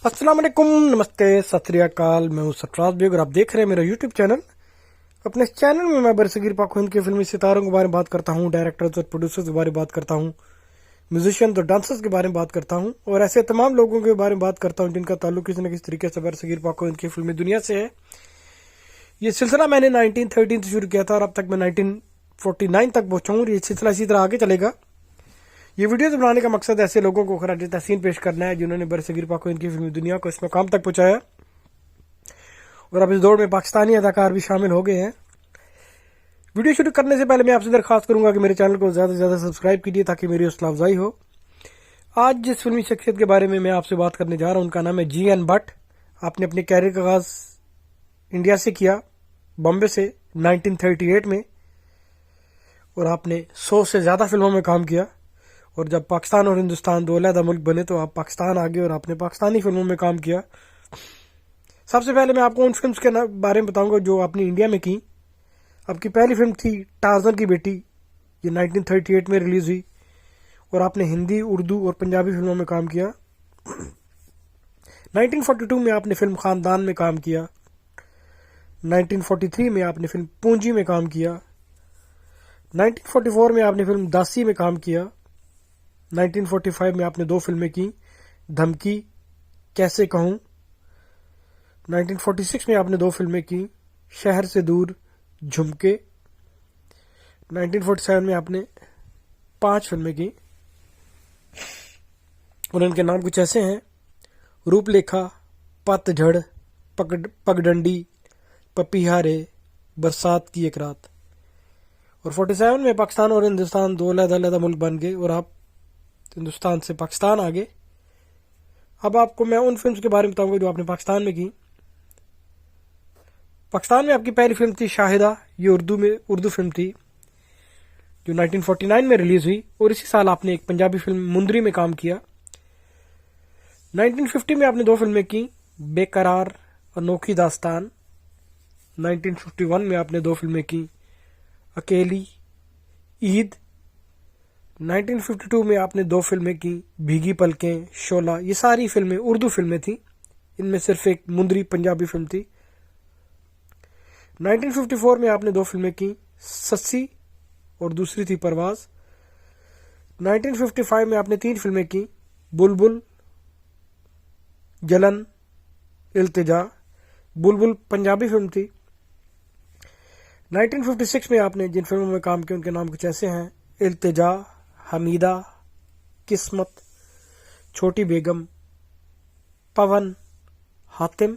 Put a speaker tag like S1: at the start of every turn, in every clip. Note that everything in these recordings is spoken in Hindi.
S1: अस्सलाम वालेकुम, नमस्ते, सत श्री अकाल। मैं हूं सरफराज बेग और आप देख रहे हैं मेरा यूट्यूब चैनल। अपने इस चैनल में मैं बरसगीर पाक हिंद के फिल्मी सितारों के बारे में बात करता हूं, डायरेक्टर्स और प्रोड्यूसर्स के बारे में बात करता हूं, म्यूजिशियन और डांसर्स के बारे में बात करता हूं और ऐसे तमाम लोगों के बारे में बात करता हूं जिनका ताल्लुक किसी न किसी तरीके से बरसगीर पाक हिंद की फिल्मी दुनिया से है। ये सिलसिला मैंने 1913 से शुरू किया था और अब तक मैं 1949 तक पहुंचा हूं। ये सिलसिला इसी तरह आगे चलेगा। ये वीडियोस बनाने का मकसद ऐसे लोगों को खराज तहसीन पेश करना है जिन्होंने बरसगीर पाक इनकी फिल्मी दुनिया को इस मकाम तक पहुंचाया और अब इस दौड़ में पाकिस्तानी अदाकार भी शामिल हो गए हैं। वीडियो शुरू करने से पहले मैं आपसे दरखास्त करूंगा कि मेरे चैनल को ज़्यादा से ज़्यादा सब्सक्राइब कीजिए ताकि मेरी हौसला अफजाई हो। आज जिस फिल्मी शख्सियत के बारे में मैं आपसे बात करने जा रहा हूं उनका नाम है GN भट्ट। आपने अपने कैरियर का आगाज इंडिया से किया, बॉम्बे से 1938 में, और आपने 100 से ज़्यादा फिल्मों में काम किया। और जब पाकिस्तान और हिंदुस्तान दो अलग मुल्क बने तो आप पाकिस्तान आ गए और आपने पाकिस्तानी फिल्मों में काम किया। सबसे पहले मैं आपको उन फिल्म्स के बारे में बताऊंगा जो आपने इंडिया में की। आपकी पहली फिल्म थी टार्जन की बेटी, ये 1938 में रिलीज हुई और आपने हिंदी, उर्दू और पंजाबी फिल्मों में काम किया। 1942 में आपने फिल्म खानदान में काम किया। 1943 में आपने फिल्म पूंजी में काम किया। 1944 में आपने फिल्म दासी में काम किया। 1945 में आपने 2 फिल्में की, धमकी, कैसे कहूं। 1946 में आपने 2 फिल्में की, शहर से दूर, झुमके। 1947 में आपने 5 फिल्में की और इनके नाम कुछ ऐसे हैं: रूपलेखा, पतझड़, पगडंडी, पपीहारे, बरसात की एक रात। और 47 में पाकिस्तान और हिंदुस्तान दो अलग मुल्क बन गए और आप हिंदुस्तान से पाकिस्तान आ गए। अब आपको मैं उन फिल्म्स के बारे में बताऊंगा जो आपने पाकिस्तान में की। पाकिस्तान में आपकी पहली फिल्म थी शाहिदा। ये उर्दू फिल्म थी जो 1949 में रिलीज हुई और इसी साल आपने एक पंजाबी फिल्म मुंदरी में काम किया। 1950 में आपने 2 फिल्में की, बेकरार, अनोखी दास्तान। 1951 में आपने 2 फिल्में की, अकेली, ईद। 1952 में आपने 2 फिल्में की, भीगी पलकें, शोला। ये सारी फिल्में उर्दू फिल्में थी, इनमें सिर्फ एक मुंदरी पंजाबी फिल्म थी। 1954 में आपने 2 फिल्में की, सस्सी और दूसरी थी परवाज। 1955 में आपने 3 फिल्में की, बुलबुल, जलन, इल्तिजा। बुलबुल पंजाबी फिल्म थी। 1956 में आपने जिन फिल्मों में काम किया उनके नाम कुछ ऐसे हैं: इल्तिजा, हमीदा, किस्मत, छोटी बेगम, पवन, हातिम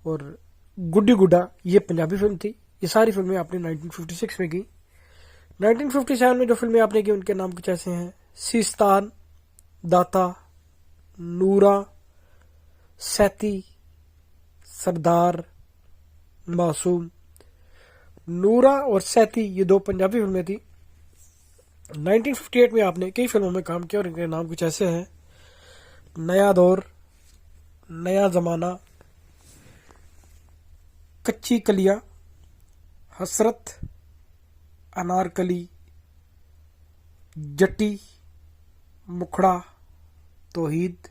S1: और गुड्डी गुड्डा। ये पंजाबी फिल्म थी। ये सारी फिल्में आपने 1956 में की। 1957 में जो फिल्में आपने की उनके नाम कुछ ऐसे हैं: सीस्तान, दाता, नूरा, सैती, सरदार, मासूम। नूरा और सैती ये 2 पंजाबी फिल्में थी। 1958 में आपने कई फिल्मों में काम किया और इनके नाम कुछ ऐसे हैं: नया दौर, नया जमाना, कच्ची कलियां, हसरत, अनारकली, जट्टी, मुखड़ा, तौहीद,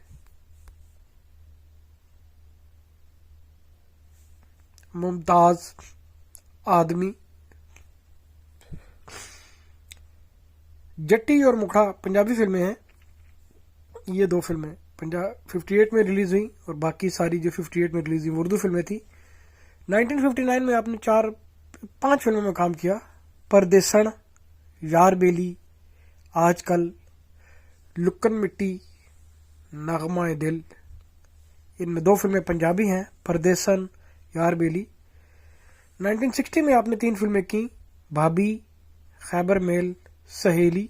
S1: मुमताज, आदमी। जट्टी और मुखड़ा पंजाबी फिल्में हैं। ये 2 फिल्में 58 में रिलीज हुई और बाकी सारी जो 58 में रिलीज हुई उर्दू फिल्में थी। 1959 में आपने 5 फिल्मों में काम किया: परदेसन, यार बेली, आजकल, लुक्कन मिट्टी, नगमा दिल। इनमें 2 फिल्में पंजाबी हैं, परदेसन, यार बेली। 1960 में आपने 3 फिल्में की, भाभी, खैबर मेल, सहेली।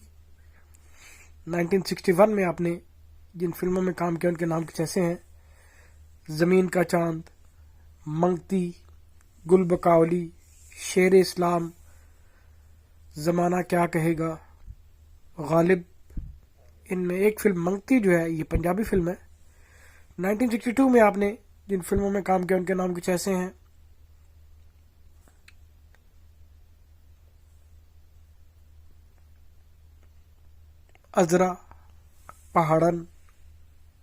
S1: 1961 में आपने जिन फिल्मों में काम किया उनके नाम कुछ ऐसे हैं: जमीन का चांद, मंगती, गुल बकावली, शेर इस्लाम, जमाना क्या कहेगा, गालिब। इनमें एक फिल्म मंगती जो है ये पंजाबी फिल्म है। 1962 में आपने जिन फिल्मों में काम किया उनके नाम कुछ ऐसे हैं: अजरा, पहाड़न,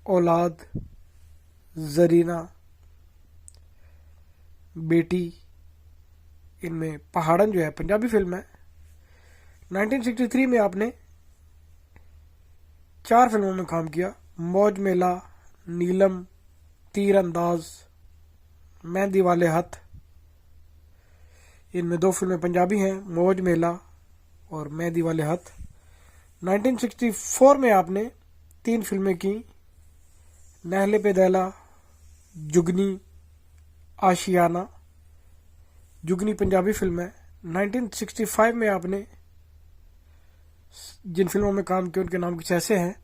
S1: औलाद, जरीना, बेटी, इनमें पहाड़न जो है पंजाबी फिल्म है। 1963 में आपने 4 फिल्मों में काम किया, मौज मेला, नीलम, तीरंदाज, मेहंदी वाले हथ। इनमें 2 फिल्में पंजाबी हैं, मौज मेला और मेहंदी वाले हथ। 1964 में आपने 3 फिल्में की, नहले पे दैला, जुगनी, आशियाना। जुगनी पंजाबी फिल्म है। 1965 में आपने जिन फिल्मों में काम किया उनके नाम कुछ ऐसे हैं।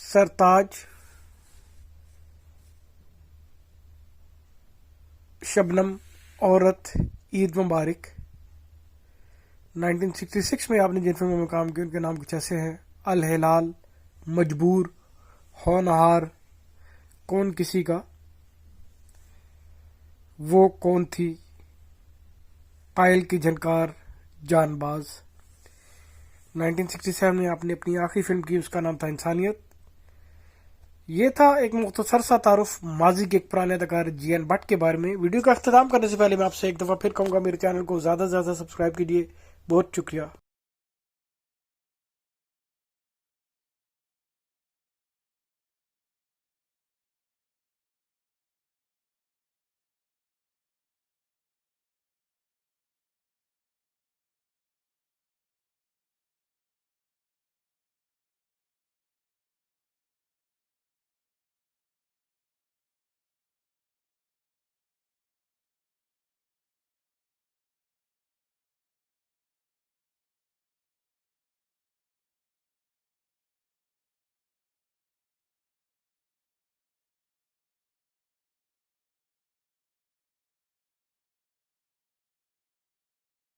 S1: सरताज, शबनम, औरत, ईद मुबारक। 1966 में आपने जिन फिल्मों में काम किया उनके नाम कुछ ऐसे हैं। अल हिलाल, मजबूर, होनहार, कौन किसी का, वो कौन थी, पायल की झनकार, जानबाज। 1967 में आपने अपनी आखिरी फिल्म की, उसका नाम था इंसानियत। ये था एक मुख्तसर सा तारुफ माजी के एक पुराने अदाकार जीएन भट्ट के बारे में। वीडियो का अख्ताम करने से पहले मैं आपसे एक दफ़ा फिर कहूँगा, मेरे चैनल को ज़्यादा से ज़्यादा सब्सक्राइब कीजिए। बहुत शुक्रिया।